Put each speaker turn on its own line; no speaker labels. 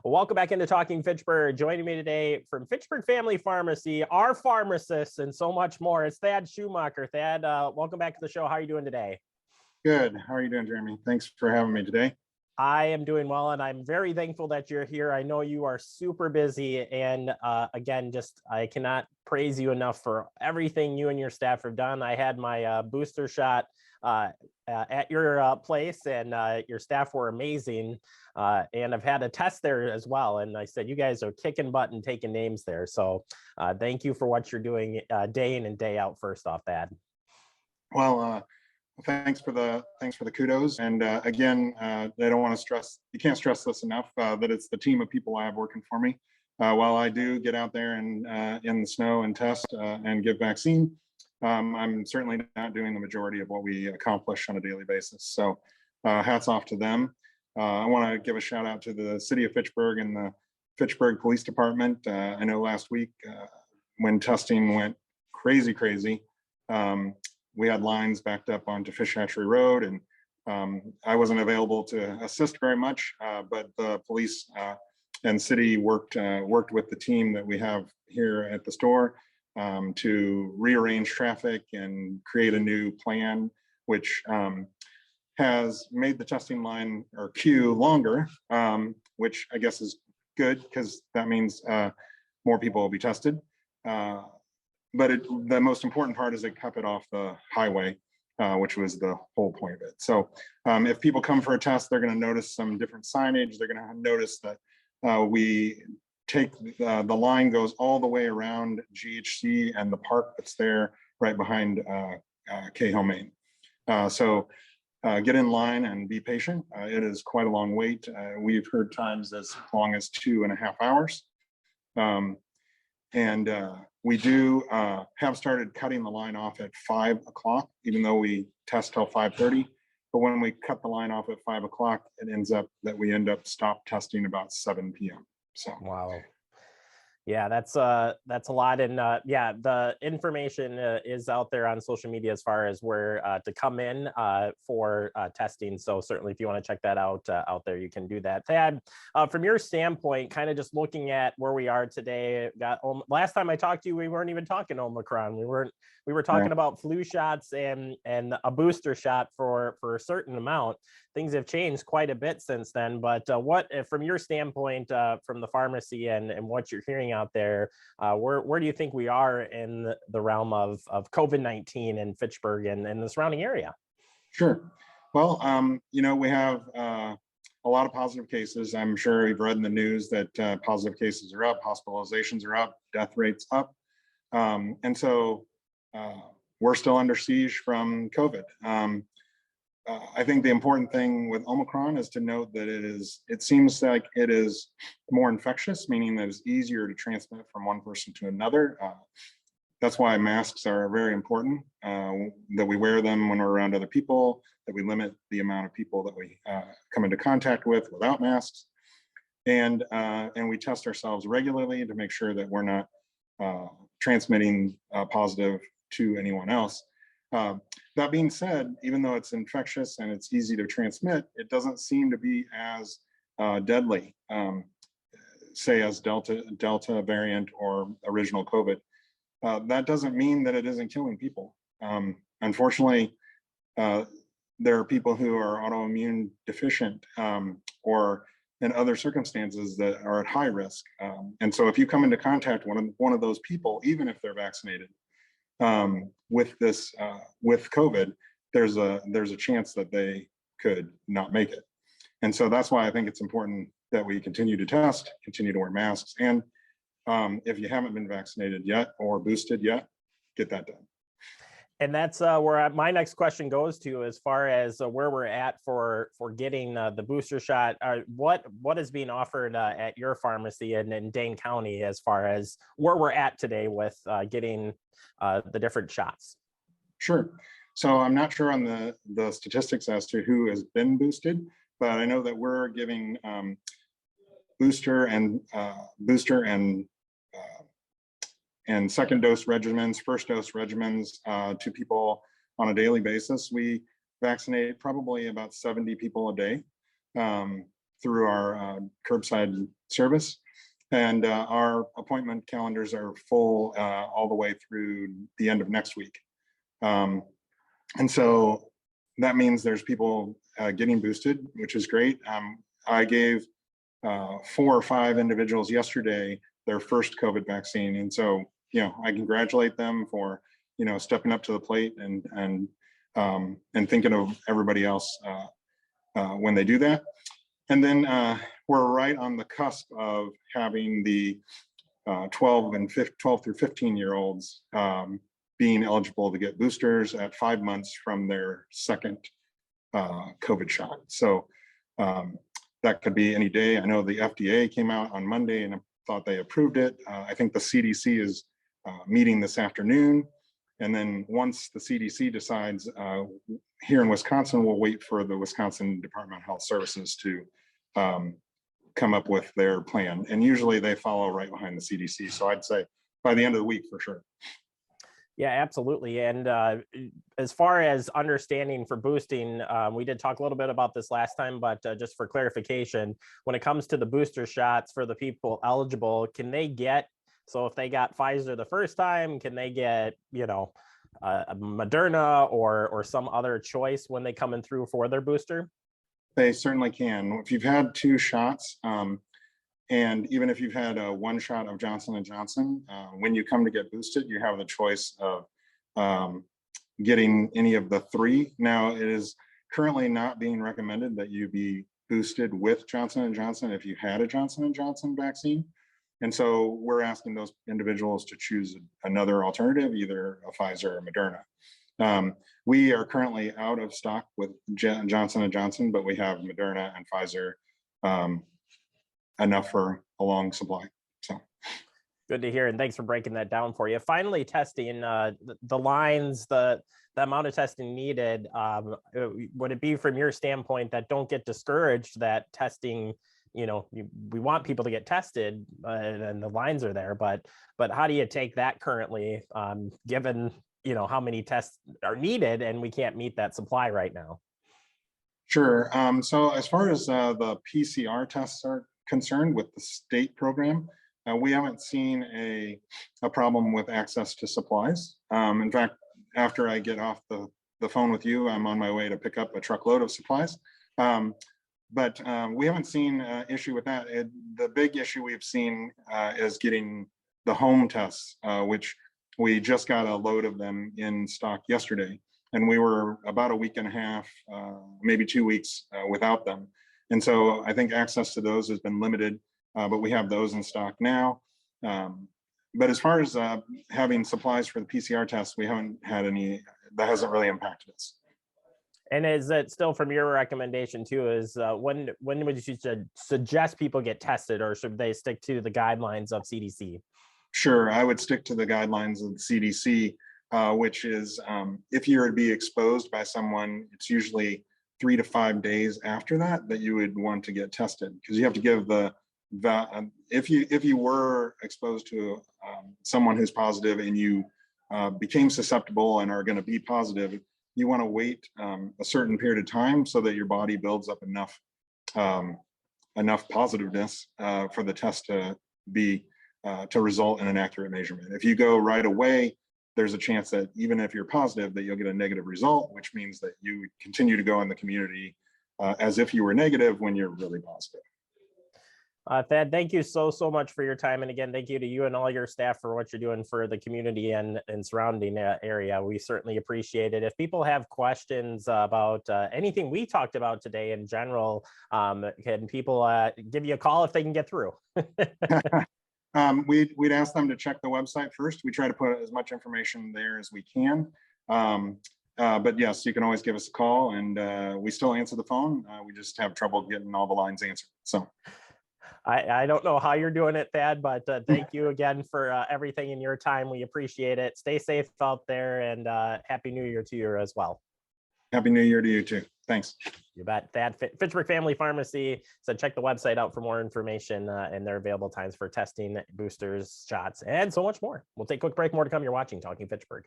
Well, welcome back into Talking Fitchburg. Joining me today from Fitchburg Family Pharmacy, our pharmacists, and so much more. It's Thad Schumacher. Thad, welcome back to the show. How are you doing today?
Good. How are you doing, Jeremy? Thanks for having me today.
I am doing well, and I'm very thankful that you're here. I know you are super busy, and again, I cannot praise you enough for everything you and your staff have done. I had my booster shot at your place, and your staff were amazing. And I've had a test there as well. And I said, you guys are kicking butt and taking names there. So thank you for what you're doing day in and day out, first off, Thad.
Well, thanks for the kudos. And again, I don't want to stress, you can't stress this enough, that it's the team of people I have working for me. While I do get out there and in the snow and test and give vaccine, I'm certainly not doing the majority of what we accomplish on a daily basis. So hats off to them. I want to give a shout out to the city of Fitchburg and the Fitchburg Police Department. I know last week when testing went crazy, we had lines backed up onto Fish Hatchery Road, and I wasn't available to assist very much, but the police and city worked with the team that we have here at the store to rearrange traffic and create a new plan, which has made the testing line or queue longer, which I guess is good because that means more people will be tested. But the most important part is they cut it off the highway, which was the whole point of it. So if people come for a test, they're going to notice some different signage. They're going to notice that we take the line goes all the way around GHC and the park that's there right behind Cahill, Maine. So get in line and be patient. It is quite a long wait. We've heard times as long as 2.5 hours. And we do have started cutting the line off at 5 o'clock, even though we test till 5:30. But when we cut the line off at 5 o'clock, it ends up that we end up stop testing about 7 p.m. So
wow. Yeah, that's a lot. And yeah, the information is out there on social media as far as where to come in for testing. So certainly if you want to check that out there, you can do that. Thad, from your standpoint, kind of just looking at where we are today, last time I talked to you, we weren't even talking Omicron. We were talking about flu shots and a booster shot for a certain amount. Things have changed quite a bit since then, but what, from your standpoint, from the pharmacy and what you're hearing out there, where do you think we are in the realm of COVID-19 in Fitchburg and the surrounding area?
Sure. Well, we have a lot of positive cases. I'm sure you've read in the news that positive cases are up, hospitalizations are up, death rates up. And so we're still under siege from COVID. I think the important thing with Omicron is to note that it seems like it is more infectious, meaning that it's easier to transmit from one person to another. That's why masks are very important, that we wear them when we're around other people, that we limit the amount of people that we come into contact with without masks. And we test ourselves regularly to make sure that we're not transmitting positive to anyone else. That being said, even though it's infectious and it's easy to transmit, it doesn't seem to be as deadly, say as Delta variant or original COVID. That doesn't mean that it isn't killing people. Unfortunately, there are people who are autoimmune deficient or in other circumstances that are at high risk. And so if you come into contact with one of those people, even if they're vaccinated, with COVID, there's a chance that they could not make it. And so that's why I think it's important that we continue to test, continue to wear masks. And if you haven't been vaccinated yet or boosted yet, get that done.
And that's where my next question goes to, as far as where we're at for getting the booster shot. What is being offered at your pharmacy in Dane County as far as where we're at today with getting the different shots?
Sure. So I'm not sure on the statistics as to who has been boosted, but I know that we're giving booster and second dose regimens, first dose regimens to people on a daily basis. We vaccinate probably about 70 people a day. through our curbside service. And our appointment calendars are full all the way through the end of next week. And so that means there's people getting boosted, which is great. I gave 4 or 5 individuals yesterday their first COVID vaccine. And so, I congratulate them for, stepping up to the plate and thinking of everybody else when they do that. And then we're right on the cusp of having the 12 through 15-year-olds being eligible to get boosters at 5 months from their second COVID shot. So that could be any day. I know the FDA came out on Monday and I thought they approved it. I think the CDC is meeting this afternoon. And then once the CDC decides, here in Wisconsin, we'll wait for the Wisconsin Department of Health Services to come up with their plan. And usually they follow right behind the CDC. So I'd say by the end of the week for sure.
Yeah, absolutely. And as far as understanding for boosting, we did talk a little bit about this last time, but just for clarification, when it comes to the booster shots for the people eligible, can they get, so if they got Pfizer the first time, can they get, Moderna or some other choice when they come in through for their booster?
They certainly can. If you've had 2 shots, and even if you've had 1 shot of Johnson & Johnson, when you come to get boosted, you have the choice of getting any of the 3. Now, it is currently not being recommended that you be boosted with Johnson & Johnson if you had a Johnson & Johnson vaccine. And so we're asking those individuals to choose another alternative, either a Pfizer or Moderna. We are currently out of stock with Johnson & Johnson, but we have Moderna and Pfizer enough for a long supply. So
good to hear, and thanks for breaking that down for you. Finally, testing, the lines, the amount of testing needed, would it be from your standpoint that don't get discouraged that testing, we want people to get tested and the lines are there, but how do you take that currently, given, how many tests are needed and we can't meet that supply right now?
Sure. So as far as the PCR tests are concerned with the state program, we haven't seen a problem with access to supplies. In fact, after I get off the phone with you, I'm on my way to pick up a truckload of supplies. But we haven't seen an issue with that. The big issue we've seen is getting the home tests, which we just got a load of them in stock yesterday. And we were about a week and a half, maybe 2 weeks without them. And so I think access to those has been limited, but we have those in stock now. But as far as having supplies for the PCR tests, we haven't had any, that hasn't really impacted us.
And is it still from your recommendation too, is when would you suggest people get tested, or should they stick to the guidelines of CDC?
Sure, I would stick to the guidelines of the CDC, which is if you're to be exposed by someone, it's usually 3 to 5 days after that you would want to get tested, because you have to give if you were exposed to someone who's positive and you became susceptible and are going to be positive, you want to wait a certain period of time so that your body builds up enough positiveness for the test to be to result in an accurate measurement. If you go right away, there's a chance that even if you're positive, that you'll get a negative result, which means that you continue to go in the community as if you were negative when you're really positive.
Thad, thank you so much for your time. And again, thank you to you and all your staff for what you're doing for the community and surrounding area. We certainly appreciate it. If people have questions about anything we talked about today in general, can people give you a call if they can get through?
We'd ask them to check the website first. We try to put as much information there as we can. But yes, you can always give us a call, and we still answer the phone. We just have trouble getting all the lines answered. So
I don't know how you're doing it, Thad, but thank you again for everything in your time. We appreciate it. Stay safe out there, and Happy New Year to you as well.
Happy New Year to you too. Thanks.
You bet. Thad, Fitchburg Family Pharmacy. So check the website out for more information and their available times for testing, boosters, shots, and so much more. We'll take a quick break. More to come. You're watching Talking Fitchburg.